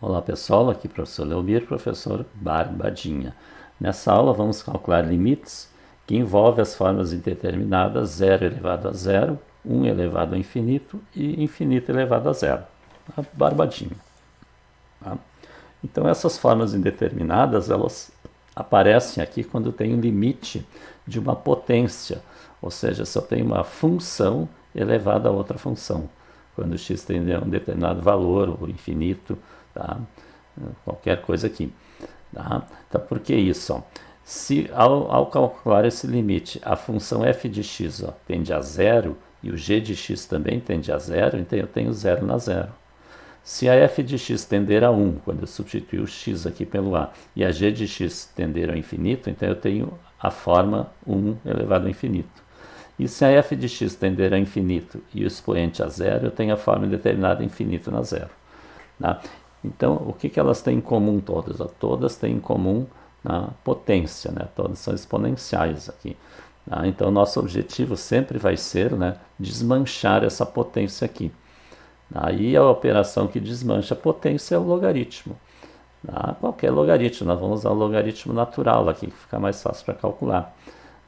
Olá pessoal, aqui professor Leomir, professor Barbadinha. Nessa aula vamos calcular limites que envolvem as formas indeterminadas 0 elevado a zero, 1 elevado a infinito e infinito elevado a zero. Barbadinha. Tá? Então essas formas indeterminadas, elas aparecem aqui quando tem um limite de uma potência, ou seja, se eu tenho uma função elevada a outra função. Quando x tem um determinado valor, ou infinito, tá? Qualquer coisa aqui. Tá? Então, por que isso? Ó? Se ao calcular esse limite, a função f de x tende a zero e o g de x também tende a zero, então eu tenho zero na zero. Se a f de x tender a 1, quando eu substituir o x aqui pelo a, e a g de x tender ao infinito, então eu tenho a forma 1 elevado ao infinito. E se a f de x tender a infinito e o expoente a zero, eu tenho a forma indeterminada infinito na zero. Tá? Então, o que elas têm em comum todas? Todas têm em comum a potência, né? Todas são exponenciais aqui. Tá? Então, nosso objetivo sempre vai ser, né, desmanchar essa potência aqui. Aí a operação que desmancha a potência é o logaritmo. Tá? Qualquer logaritmo, nós vamos usar o logaritmo natural aqui, que fica mais fácil para calcular.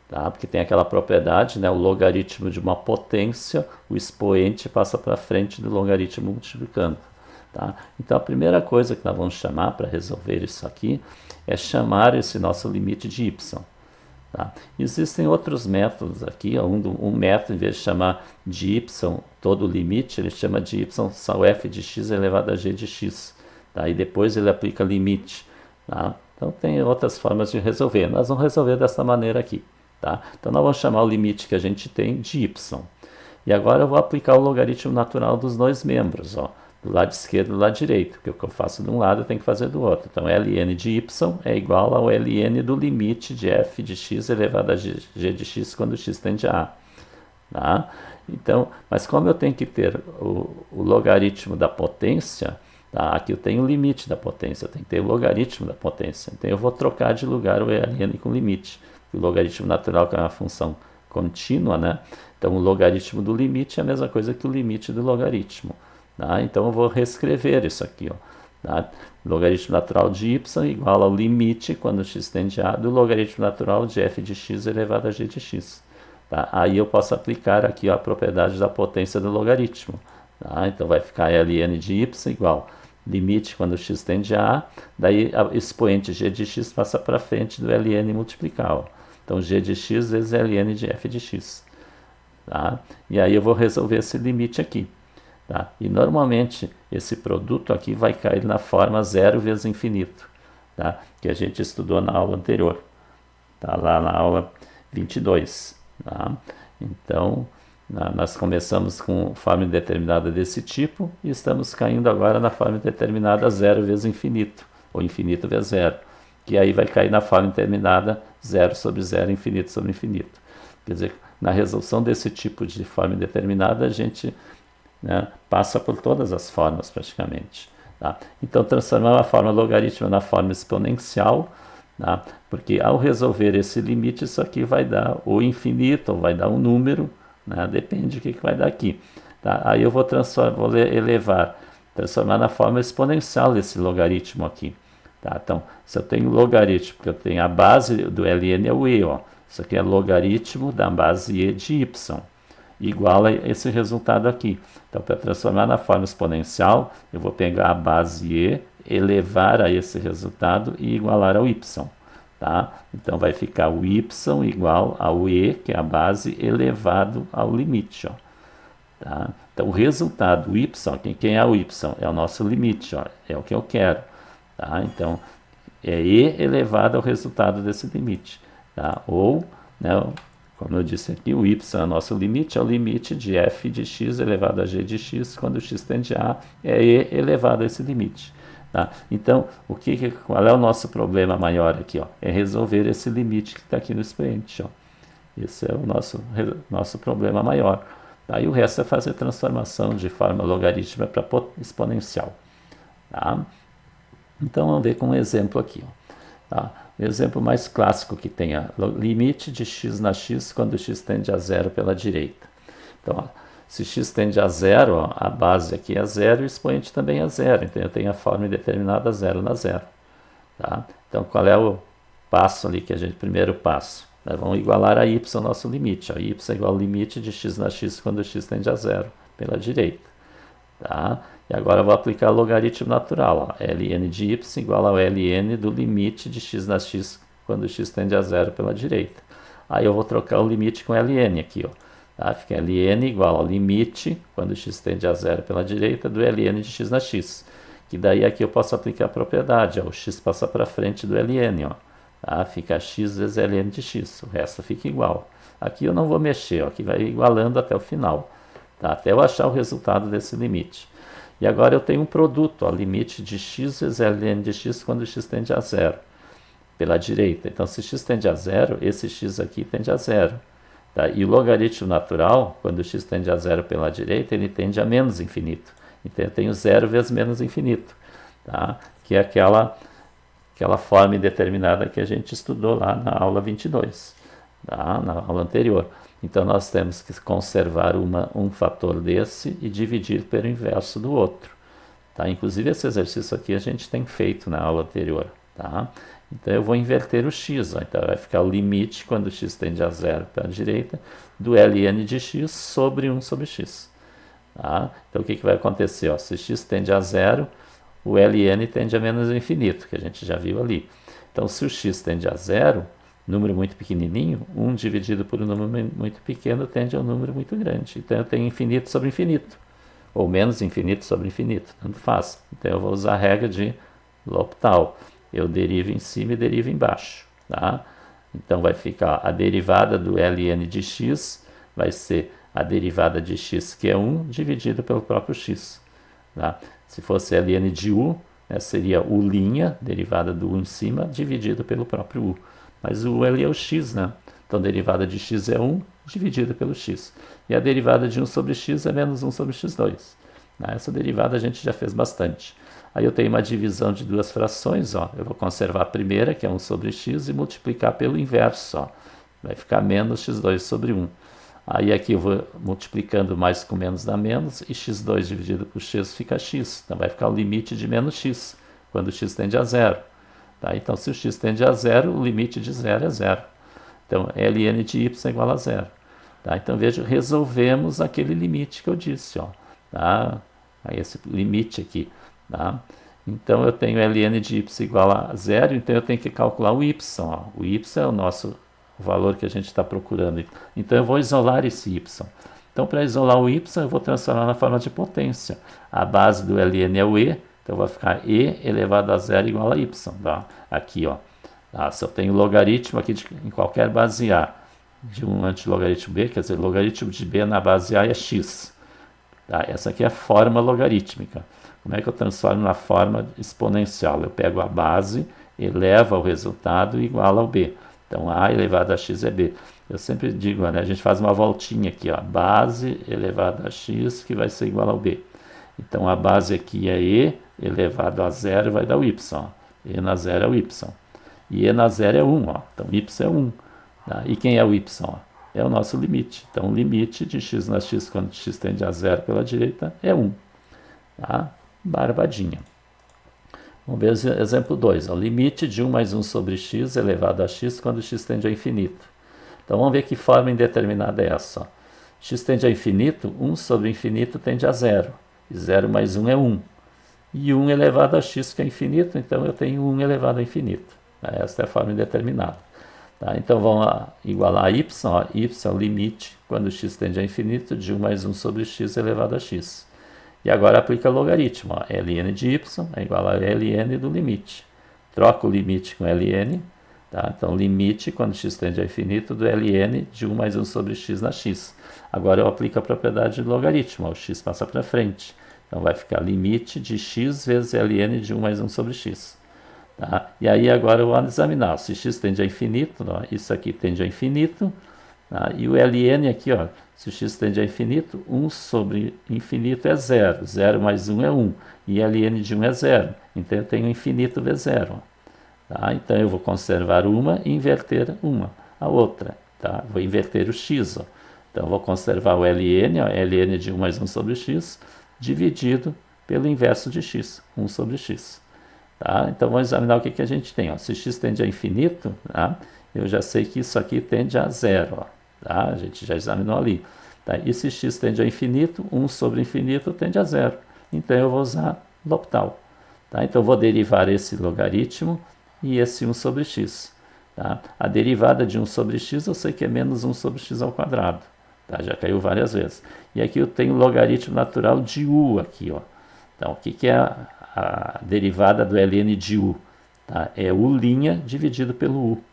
Tá? Porque tem aquela propriedade, né, o logaritmo de uma potência, o expoente passa para frente do logaritmo multiplicando. Tá? Então a primeira coisa que nós vamos chamar para resolver isso aqui é chamar esse nosso limite de y. Tá? Existem outros métodos aqui, um método, em vez de chamar de y todo o limite, ele chama de y só f de x elevado a g de x. Tá? E depois ele aplica limite. Tá? Então tem outras formas de resolver. Nós vamos resolver dessa maneira aqui. Tá? Então nós vamos chamar o limite que a gente tem de y. E agora eu vou aplicar o logaritmo natural dos dois membros, ó, do lado esquerdo e do lado direito, porque o que eu faço de um lado eu tenho que fazer do outro. Então ln de y é igual ao ln do limite de f de x elevado a g de x quando x tende a a. Tá? Então, mas como eu tenho que ter o logaritmo da potência, tá? Aqui eu tenho o limite da potência, eu tenho que ter o logaritmo da potência. Então eu vou trocar de lugar o ln com limite. O logaritmo natural, que é uma função contínua, né? Então o logaritmo do limite é a mesma coisa que o limite do logaritmo. Tá? Então eu vou reescrever isso aqui. Ó, tá? Logaritmo natural de y igual ao limite, quando x tende a a, do logaritmo natural de f de x elevado a g de x. Tá? Aí eu posso aplicar aqui ó, a propriedade da potência do logaritmo. Tá? Então vai ficar ln de y igual limite quando x tende a a, daí a expoente g de x passa para frente do ln multiplicar. Ó. Então g de x vezes ln de f de x. Tá? E aí eu vou resolver esse limite aqui. Tá? E normalmente esse produto aqui vai cair na forma 0 vezes infinito, tá? Que a gente estudou na aula anterior, tá? Lá na aula 22. Tá? Então, nós começamos com forma indeterminada desse tipo e estamos caindo agora na forma indeterminada 0 vezes infinito, ou infinito vezes 0, que aí vai cair na forma indeterminada 0 sobre 0, infinito sobre infinito. Quer dizer, na resolução desse tipo de forma indeterminada, a gente, né, passa por todas as formas praticamente. Tá? Então, transformar a forma logarítmica na forma exponencial, tá? Porque ao resolver esse limite, isso aqui vai dar o infinito, ou vai dar um número, né? Depende do que vai dar aqui. Tá? Aí eu vou transformar na forma exponencial esse logaritmo aqui. Tá? Então, se eu tenho logaritmo, porque eu tenho a base do ln é o e, ó. Isso aqui é logaritmo da base e de y, igual a esse resultado aqui. Então, para transformar na forma exponencial, eu vou pegar a base e, elevar a esse resultado e igualar ao y. Tá? Então, vai ficar o y igual ao e, que é a base, elevado ao limite. Ó. Tá? Então, o resultado, o y, quem é o y? É o nosso limite, ó, é o que eu quero. Tá? Então, é e elevado ao resultado desse limite. Tá? Ou, né, como eu disse aqui, o y é o nosso limite, é o limite de f de x elevado a g de x, quando x tende a é e elevado a esse limite. Tá? Então, qual é o nosso problema maior aqui? Ó? É resolver esse limite que está aqui no expoente. Ó. Esse é o nosso problema maior. Tá? E o resto é fazer transformação de forma logarítmica para exponencial. Tá? Então, vamos ver com um exemplo aqui. Ó. Tá? O exemplo mais clássico que tem é limite de x na x quando x tende a zero pela direita. Então, ó, Se x tende a zero, ó, a base aqui é zero e o expoente também é zero. Então eu tenho a forma indeterminada zero na zero. Tá? Então qual é o passo ali que a gente, primeiro passo? Nós vamos igualar a y, nosso limite. Ó. Y é igual ao limite de x na x quando x tende a zero, pela direita. Tá? E agora eu vou aplicar o logaritmo natural. Ó. Ln de y igual ao ln do limite de x na x quando x tende a zero pela direita. Aí eu vou trocar o limite com ln aqui. Ó. Tá? Fica ln igual ao limite, quando x tende a zero pela direita, do ln de x na x. Que daí aqui eu posso aplicar a propriedade. Ó. O x passa para frente do ln. Ó. Tá? Fica x vezes ln de x. O resto fica igual. Aqui eu não vou mexer. Ó. Aqui vai igualando até o final. Tá? Até eu achar o resultado desse limite. E agora eu tenho um produto. Ó. Limite de x vezes ln de x quando x tende a zero. Pela direita. Então, se x tende a zero, esse x aqui tende a zero. Tá? E o logaritmo natural, quando x tende a zero pela direita, ele tende a menos infinito. Então, eu tenho zero vezes menos infinito. Tá? Que é aquela forma indeterminada que a gente estudou lá na aula 22. Tá? Na aula anterior. Então, nós temos que conservar um fator desse e dividir pelo inverso do outro. Tá? Inclusive, esse exercício aqui a gente tem feito na aula anterior. Tá? Então eu vou inverter o x, ó. Então vai ficar o limite, quando x tende a zero para a direita, do ln de x sobre 1 sobre x. Tá? Então o que vai acontecer? Ó? Se x tende a zero, o ln tende a menos infinito, que a gente já viu ali. Então se o x tende a zero, número muito pequenininho, 1 dividido por um número muito pequeno tende a um número muito grande. Então eu tenho infinito sobre infinito, ou menos infinito sobre infinito, tanto faz. Então eu vou usar a regra de L'Hopital. Eu derivo em cima e derivo embaixo. Tá? Então vai ficar a derivada do ln de x, vai ser a derivada de x, que é 1, dividido pelo próprio x. Tá? Se fosse ln de u, né, seria u', derivada do u em cima, dividido pelo próprio u. Mas o u ali é o x, né? Então a derivada de x é 1, dividida pelo x. E a derivada de 1 sobre x é menos 1 sobre x2. Né? Essa derivada a gente já fez bastante. Aí eu tenho uma divisão de duas frações, ó. Eu vou conservar a primeira, que é 1 sobre x, e multiplicar pelo inverso, ó. Vai ficar menos x2 sobre 1. Aí aqui eu vou multiplicando mais com menos dá menos, e x2 dividido por x fica x. Então vai ficar o limite de menos x, quando x tende a zero. Tá? Então se o x tende a zero, o limite de zero é zero. Então ln de y é igual a zero. Tá? Então veja, resolvemos aquele limite que eu disse, ó. Tá? Aí esse limite aqui. Tá? Então eu tenho ln de y igual a zero, então eu tenho que calcular o y. Ó. O y é o nosso valor que a gente está procurando. Então eu vou isolar esse y. Então para isolar o y eu vou transformar na forma de potência. A base do ln é o e, então vai ficar e elevado a zero igual a y. Tá? Aqui, ó. Tá? Se eu tenho logaritmo aqui em qualquer base a de um antilogaritmo b, quer dizer, logaritmo de b na base a é x. Tá? Essa aqui é a forma logarítmica. Como é que eu transformo na forma exponencial? Eu pego a base, elevo ao resultado e igual ao b. Então, a elevado a x é b. Eu sempre digo, né, a gente faz uma voltinha aqui, ó, base elevado a x, que vai ser igual ao b. Então, a base aqui é e elevado a zero, vai dar o y. Ó. E na zero é o y. E e na zero é 1. Ó. Então, y é 1. Tá? E quem é o y? Ó? É o nosso limite. Então, o limite de x na x, quando x tende a zero pela direita, é 1. Tá? Barbadinha. Vamos ver o exemplo 2. O limite de 1 mais 1 sobre x elevado a x quando x tende a infinito. Então vamos ver que forma indeterminada é essa. Ó. X tende a infinito, 1 sobre infinito tende a zero. E 0 mais 1 é 1. E 1 elevado a x que é infinito, então eu tenho 1 elevado a infinito. Essa é a forma indeterminada. Tá? Então vamos igualar a y. Ó. Y é o limite, quando x tende a infinito, de 1 mais 1 sobre x elevado a x. E agora aplica o logaritmo. Ó. Ln de y é igual a ln do limite. Troca o limite com ln. Tá? Então, limite, quando x tende a infinito, do ln de 1 mais 1 sobre x na x. Agora eu aplico a propriedade do logaritmo. Ó. O x passa para frente. Então, vai ficar limite de x vezes ln de 1 mais 1 sobre x. Tá? E aí agora eu vou examinar. Se x tende a infinito, ó, isso aqui tende a infinito. Tá? E o ln aqui, ó, se o x tende a infinito, 1 sobre infinito é 0. 0 mais 1 é 1. E ln de 1 é 0. Então eu tenho infinito vezes 0. Tá? Então eu vou conservar uma e inverter a outra. Tá? Vou inverter o x. Ó. Então, vou conservar o ln, ó, ln de 1 mais 1 sobre x, dividido pelo inverso de x, 1 sobre x. Tá? Então, vamos examinar o que a gente tem. Ó. Se x tende a infinito, tá? Eu já sei que isso aqui tende a zero. Ó. Tá? A gente já examinou ali. Tá? E se x tende a infinito, 1 sobre infinito tende a zero. Então, eu vou usar L'Hopital. Tá? Então, eu vou derivar esse logaritmo e esse 1 sobre x. Tá? A derivada de 1 sobre x eu sei que é menos 1 sobre x ao quadrado. Tá? Já caiu várias vezes. E aqui eu tenho o logaritmo natural de u aqui. Ó. Então, o que é a derivada do ln de u? Tá? É u' dividido pelo u.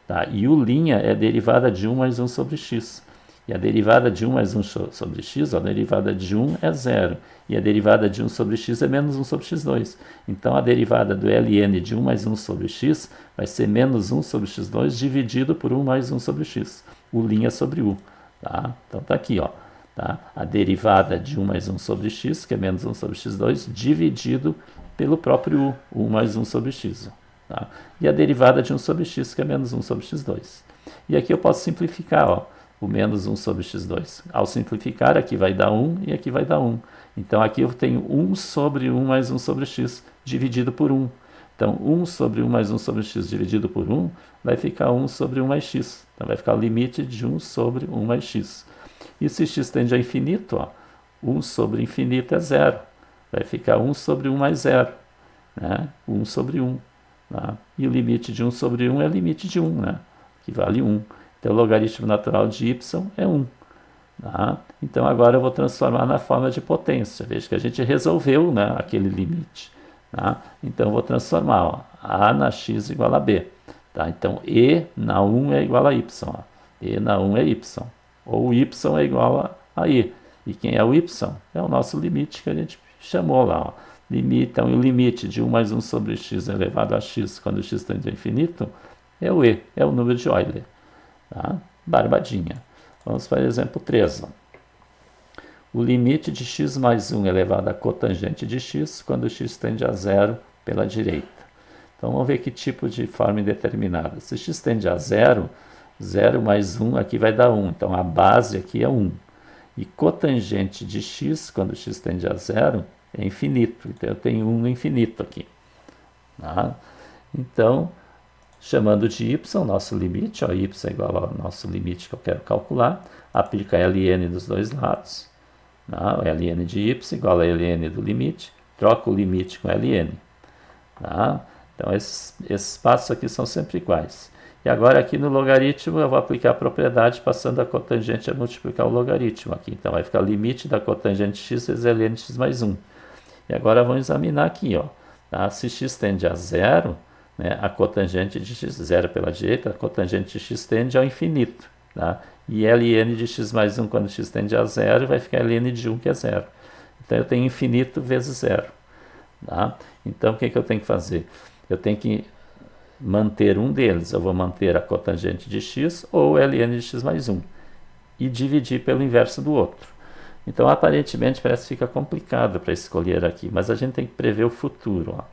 Tá? E u' é a derivada de 1 mais 1 sobre x. E a derivada de 1 mais 1 sobre x, ó, a derivada de 1 é 0. E a derivada de 1 sobre x é menos 1 sobre x2. Então, a derivada do ln de 1 mais 1 sobre x vai ser menos 1 sobre x2 dividido por 1 mais 1 sobre x. U' sobre u. Tá? Então, está aqui. Ó, tá? A derivada de 1 mais 1 sobre x, que é menos 1 sobre x2, dividido pelo próprio u, 1 mais 1 sobre x. Tá? E a derivada de 1 sobre x, que é menos 1 sobre x2. E aqui eu posso simplificar, ó, o menos 1 sobre x2. Ao simplificar, aqui vai dar 1 e aqui vai dar 1. Então, aqui eu tenho 1 sobre 1 mais 1 sobre x dividido por 1. Então, 1 sobre 1 mais 1 sobre x dividido por 1 vai ficar 1 sobre 1 mais x. Então, vai ficar o limite de 1 sobre 1 mais x. E se x tende a infinito, ó, 1 sobre infinito é 0. Vai ficar 1 sobre 1 mais 0. Né? 1 sobre 1. Tá? E o limite de 1 sobre 1 é o limite de 1, né? Que vale 1. Então, o logaritmo natural de y é 1. Tá? Então, agora eu vou transformar na forma de potência. Veja que a gente resolveu, né, aquele limite. Tá? Então, eu vou transformar. Ó, a na x igual a b. Tá? Então, e na 1 é igual a y. Ó. E na 1 é y. Ou y é igual a e. E quem é o y? É o nosso limite que a gente chamou lá. Ó. Então, o limite de 1 mais 1 sobre x elevado a x, quando x tende a infinito, é o e. É o número de Euler. Tá? Barbadinha. Vamos para o exemplo 3. Ó. O limite de x mais 1 elevado à cotangente de x quando x tende a zero pela direita. Então, vamos ver que tipo de forma indeterminada. Se x tende a zero, 0 mais 1 aqui vai dar 1. Então, a base aqui é 1. E cotangente de x, quando x tende a zero, é infinito. Então, eu tenho 1 no infinito aqui. Tá? Então, chamando de y, nosso limite, ó, y é igual ao nosso limite que eu quero calcular, aplica ln dos dois lados, tá? Ln de y igual a ln do limite, troca o limite com ln. Tá? Então, esses passos aqui são sempre iguais. E agora aqui no logaritmo eu vou aplicar a propriedade passando a cotangente a multiplicar o logaritmo aqui. Então, vai ficar o limite da cotangente x vezes ln de x mais 1. E agora vamos examinar aqui, ó. Tá? Se x tende a zero, né, a cotangente de x, 0 pela direita, a cotangente de x tende ao infinito. Tá? E ln de x mais 1, quando x tende a zero, vai ficar ln de 1, que é 0. Então, eu tenho infinito vezes 0. Tá? Então, o que eu tenho que fazer? Eu tenho que manter um deles. Eu vou manter a cotangente de x ou ln de x mais 1 e dividir pelo inverso do outro. Então, aparentemente, parece que fica complicado para escolher aqui, mas a gente tem que prever o futuro. Ó.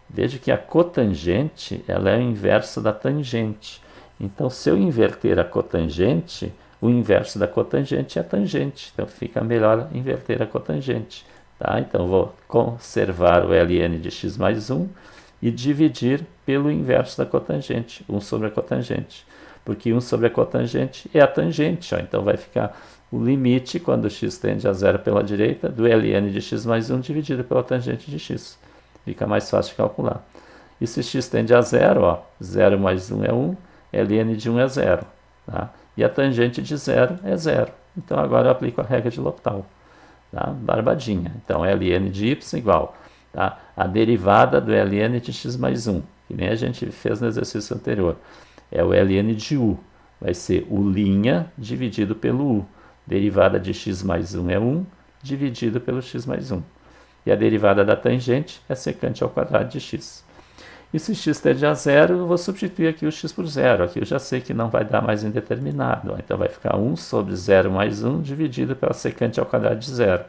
Veja que a cotangente ela é o inverso da tangente. Então, se eu inverter a cotangente, o inverso da cotangente é a tangente. Então, fica melhor inverter a cotangente. Tá? Então, vou conservar o ln de x mais 1 e dividir pelo inverso da cotangente, 1 sobre a cotangente. Porque 1 sobre a cotangente é a tangente. Ó. Então, vai ficar o limite, quando x tende a zero pela direita, do ln de x mais 1 dividido pela tangente de x. Fica mais fácil de calcular. E se x tende a zero, ó, 0 mais 1 é 1, ln de 1 é 0. Tá? E a tangente de 0 é 0. Então, agora eu aplico a regra de L'Hopital. Tá? Barbadinha. Então, ln de y igual, tá? A derivada do ln de x mais 1, que nem a gente fez no exercício anterior. É o ln de u. Vai ser u' dividido pelo u. Derivada de x mais 1 é 1, dividido pelo x mais 1. E a derivada da tangente é secante ao quadrado de x. E se x tende a zero, eu vou substituir aqui o x por zero. Aqui eu já sei que não vai dar mais indeterminado. Então, vai ficar 1 sobre 0 mais 1 dividido pela secante ao quadrado de zero.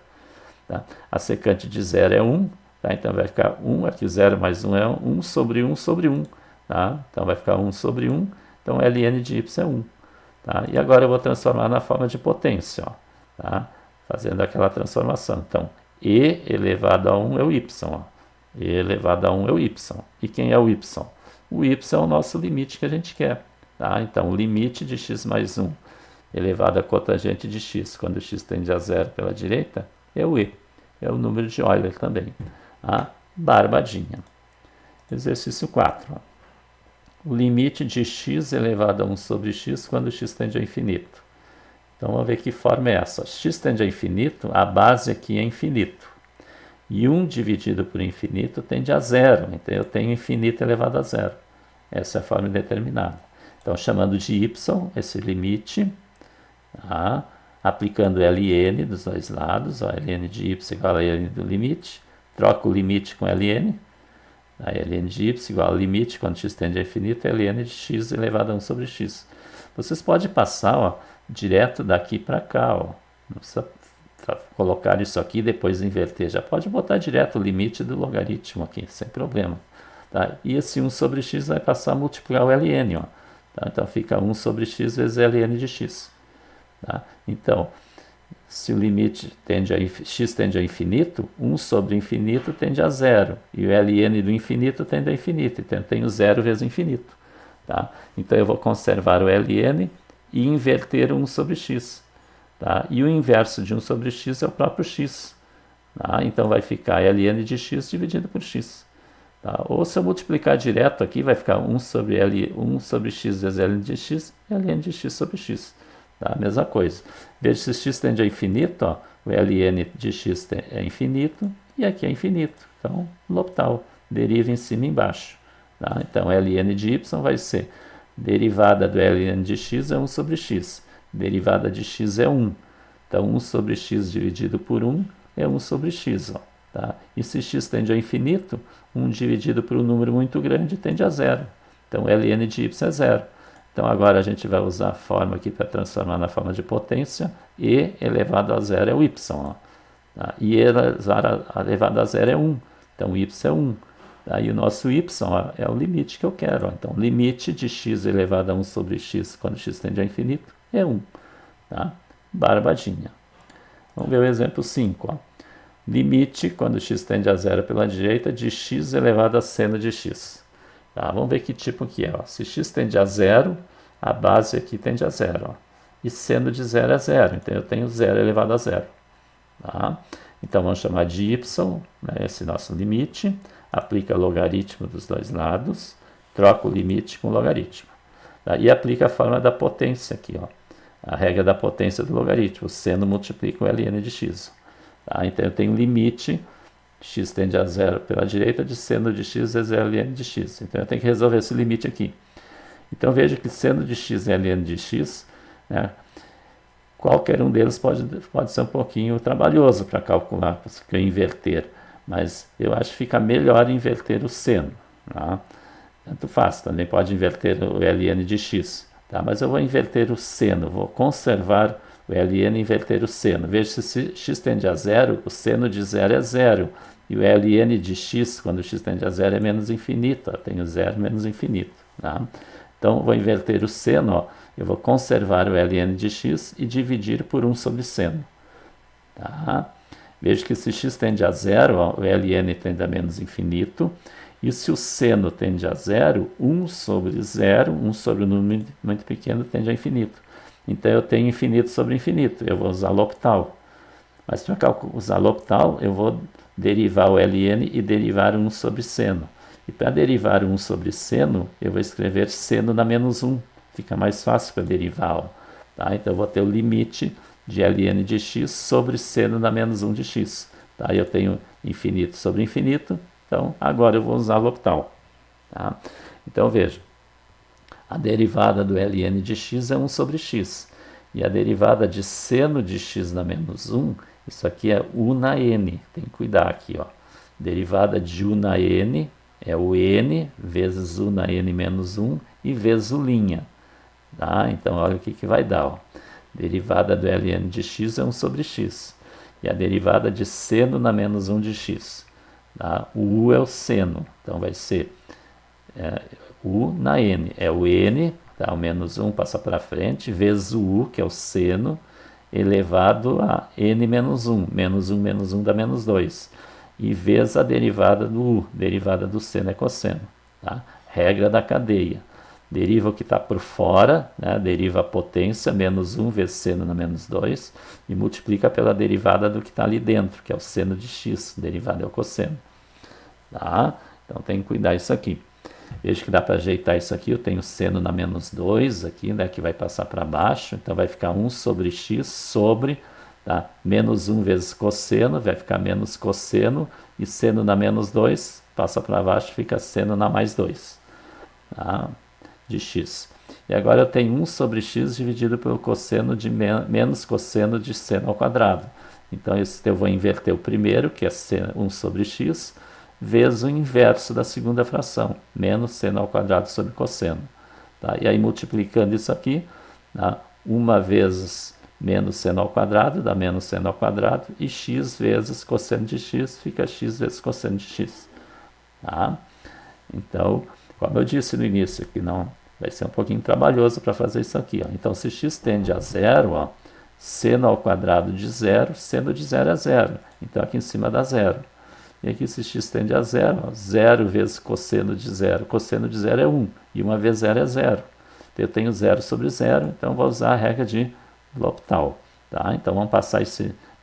Tá? A secante de zero é 1. Tá? Então, vai ficar 1. Aqui 0 mais 1 é 1 sobre 1 sobre 1. Tá? Então, vai ficar 1 sobre 1. Então, ln de y é 1. Tá? E agora eu vou transformar na forma de potência, ó, tá? Fazendo aquela transformação. Então, e elevado a 1 é o y. Ó. E elevado a 1 é o y. E quem é o y? O y é o nosso limite que a gente quer. Tá? Então, o limite de x mais 1 elevado à cotangente de x, quando x tende a zero pela direita, é o e. É o número de Euler também. A barbadinha. Exercício 4. Ó. O limite de x elevado a 1 sobre x quando x tende a infinito. Então, vamos ver que forma é essa. X tende a infinito, a base aqui é infinito. E 1 dividido por infinito tende a zero. Então, eu tenho infinito elevado a zero. Essa é a forma indeterminada. Então, chamando de y, esse limite, tá? Aplicando ln dos dois lados, ó, ln de y igual a ln do limite. Troco o limite com ln. A ln de y igual ao limite, quando x tende a infinito, é ln de x elevado a 1 sobre x. Vocês podem passar, ó, direto daqui para cá. Ó. Não precisa colocar isso aqui e depois inverter. Já pode botar direto o limite do logaritmo aqui, sem problema. Tá? E esse 1 sobre x vai passar a multiplicar o ln. Ó. Tá? Então fica 1 sobre x vezes ln de x. Tá? Então, se o limite x tende a infinito, 1 sobre infinito tende a zero. E o ln do infinito tende a infinito. Então eu tenho zero vezes infinito. Tá? Então eu vou conservar o ln e inverter 1 sobre x. Tá? E o inverso de 1 sobre x é o próprio x. Tá? Então vai ficar ln de x dividido por x. Tá? Ou se eu multiplicar direto aqui, vai ficar 1 sobre x vezes ln de x, ln de x sobre x. Tá? Mesma coisa. Veja se x tende a infinito, ó, o ln de x é infinito e aqui é infinito. Então, L'Hopital, deriva em cima e embaixo. Tá? Então, ln de y vai ser derivada do ln de x é 1 sobre x. Derivada de x é 1. Então, 1 sobre x dividido por 1 é 1 sobre x. Ó, tá? E se x tende a infinito, 1 dividido por um número muito grande tende a zero. Então, ln de y é zero. Então, agora a gente vai usar a forma aqui para transformar na forma de potência. E elevado a zero é o y. Ó, tá? E elevado a zero é 1. Então, o y é 1. Tá? E o nosso y ó, é o limite que eu quero. Ó. Então, limite de x elevado a 1 sobre x, quando x tende a infinito, é 1. Tá? Barbadinha. Vamos ver o exemplo 5. Ó. Limite, quando x tende a zero pela direita, de x elevado a seno de x. Tá? Vamos ver que tipo que é. Ó. Se x tende a zero, a base aqui tende a zero. Ó. E seno de zero é zero. Então, eu tenho zero elevado a zero. Tá? Então, vamos chamar de y, né, esse nosso limite. Aplica logaritmo dos dois lados. Troca o limite com o logaritmo. Tá? E aplica a forma da potência aqui. Ó. A regra da potência do logaritmo. O seno multiplica o ln de x. Tá? Então, eu tenho limite, x tende a zero pela direita, de seno de x vezes ln de x. Então, eu tenho que resolver esse limite aqui. Então, veja que seno de x e ln de x, né, qualquer um deles pode ser um pouquinho trabalhoso para calcular, para inverter. Mas eu acho que fica melhor inverter o seno. Tá? Tanto faz, também pode inverter o ln de x. Tá? Mas eu vou inverter o seno, vou conservar o ln e inverter o seno. Veja se x tende a zero, o seno de zero é zero. E o ln de x, quando x tende a zero, é menos infinito. Eu tenho zero menos infinito. Tá? Então, vou inverter o seno. Ó. Eu vou conservar o ln de x e dividir por 1 sobre seno. Tá? Veja que se x tende a zero, ó, o ln tende a menos infinito. E se o seno tende a zero, 1 sobre zero, 1 sobre um número muito pequeno, tende a infinito. Então, eu tenho infinito sobre infinito. Eu vou usar L'Hopital. Mas para usar L'Hopital, eu vou derivar o ln e derivar 1 sobre seno. E para derivar 1 sobre seno, eu vou escrever seno na menos 1. Fica mais fácil para derivar. Ó. Tá? Então, eu vou ter o limite de ln de x sobre seno na menos 1 de x. Tá? Eu tenho infinito sobre infinito. Então, agora eu vou usar L'Hopital. Tá? Então, veja. A derivada do ln de x é 1 sobre x. E a derivada de seno de x na menos 1, isso aqui é u na n. Tem que cuidar aqui. Ó. Derivada de u na n é o n vezes u na n menos 1 e vezes o linha. Tá? Então, olha o que vai dar. Ó. Derivada do ln de x é 1 sobre x. E a derivada de seno na menos 1 de x. Tá? O u é o seno. Então, vai ser u na n. É o n, Tá? O menos 1 passa para frente, vezes o u, que é o seno, elevado a n menos 1. Menos 1 dá menos 2. E vezes a derivada do u, derivada do seno é cosseno. Tá? Regra da cadeia. Deriva o que está por fora, né? Deriva a potência, menos 1 vezes seno na menos 2, e multiplica pela derivada do que está ali dentro, que é o seno de x, derivada é o cosseno. Tá? Então tem que cuidar isso aqui. Veja que dá para ajeitar isso aqui, eu tenho seno na menos 2 aqui, né, que vai passar para baixo, então vai ficar 1 sobre x sobre, tá, menos 1 vezes cosseno, vai ficar menos cosseno, e seno na menos 2 passa para baixo, fica seno na mais 2. Tá? De x. E agora eu tenho 1 sobre x dividido pelo cosseno de menos cosseno de seno ao quadrado. Então eu vou inverter o primeiro, que é 1 sobre x, vezes o inverso da segunda fração, menos seno ao quadrado sobre cosseno. Tá? E aí multiplicando isso aqui, tá? 1 vezes menos seno ao quadrado dá menos seno ao quadrado, e x vezes cosseno de x fica x vezes cosseno de x. Tá? Então, como eu disse no início, que não vai ser um pouquinho trabalhoso para fazer isso aqui. Ó. Então, se x tende a zero, ó, seno ao quadrado de zero, seno de zero é zero. Então, aqui em cima dá zero. E aqui, se x tende a zero, ó, 0 vezes cosseno de zero é 1. E 1 vezes zero é zero. Então, eu tenho 0 sobre zero, então vou usar a regra de L'Hopital. Tá? Então, vamos passar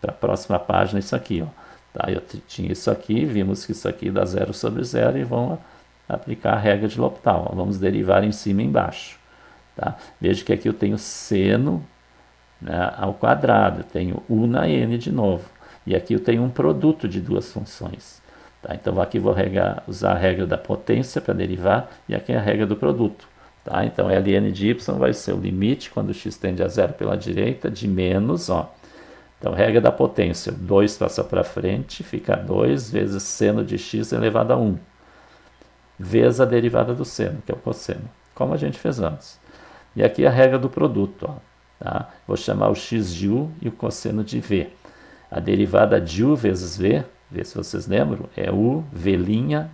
para a próxima página, isso aqui. Ó. Tá? Eu tinha isso aqui, vimos que isso aqui dá 0 sobre zero e vamos aplicar a regra de L'Hopital. Vamos derivar em cima e embaixo. Tá? Veja que aqui eu tenho seno, né, ao quadrado, tenho u na n de novo. E aqui eu tenho um produto de duas funções. Tá? Então aqui vou usar a regra da potência para derivar, e aqui é a regra do produto. Tá? Então ln de y vai ser o limite, quando x tende a zero pela direita, de menos, ó. Então regra da potência, 2 passa para frente, fica 2 vezes seno de x elevado a 1. Vezes a derivada do seno, que é o cosseno, como a gente fez antes. E aqui a regra do produto. Ó, tá? Vou chamar o x de u e o cosseno de v. A derivada de u vezes v, vê se vocês lembram, é u, v'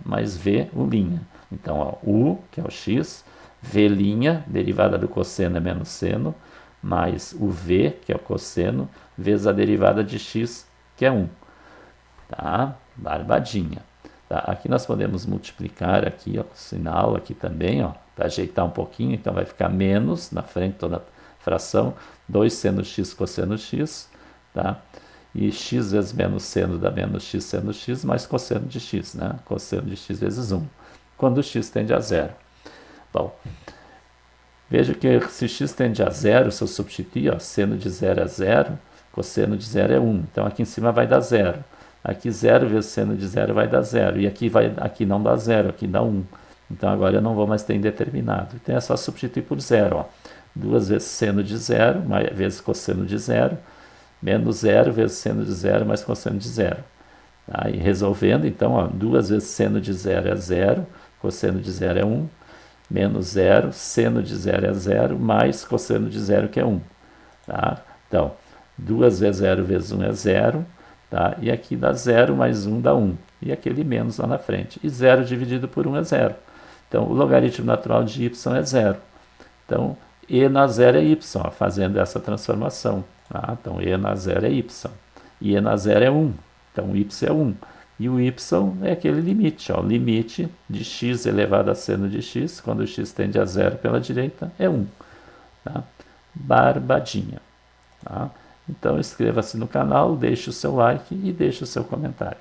mais v, u'. Então, ó, u, que é o x, v', derivada do cosseno é menos seno, mais o v, que é o cosseno, vezes a derivada de x, que é 1. Tá? Barbadinha. Tá? Aqui nós podemos multiplicar aqui, ó, o sinal aqui também, para ajeitar um pouquinho, então vai ficar menos, na frente toda a fração, 2 seno x cosseno x, tá? E x vezes menos seno dá menos x seno x, mais cosseno de x, né? Cosseno de x vezes 1, quando x tende a zero. Bom, veja que se x tende a zero, se eu substituir, ó, seno de zero é zero, cosseno de zero é 1, então aqui em cima vai dar zero. Aqui 0 vezes seno de zero vai dar zero. E aqui não dá zero, aqui dá 1. Então agora eu não vou mais ter indeterminado. Então é só substituir por zero. Ó. 2 vezes seno de zero, vezes cosseno de zero, menos 0 vezes seno de zero, mais cosseno de zero. Tá? E resolvendo, então, ó, 2 vezes seno de zero é zero, cosseno de zero é 1, menos 0, seno de zero é zero, mais cosseno de zero, que é 1. Tá? Então, 2 vezes 0 vezes 1 é zero. Tá? E aqui dá 0 mais 1 dá 1. E aquele menos lá na frente. E 0 dividido por 1 é 0. Então, o logaritmo natural de y é 0. Então, e na 0 é y, ó, fazendo essa transformação. Tá? Então, e na 0 é y. E e na 0 é 1. Então, y é 1. E o y é aquele limite. Ó, limite de x elevado a seno de x, quando x tende a 0 pela direita, é 1. Tá? Barbadinha. Tá? Então inscreva-se no canal, deixe o seu like e deixe o seu comentário.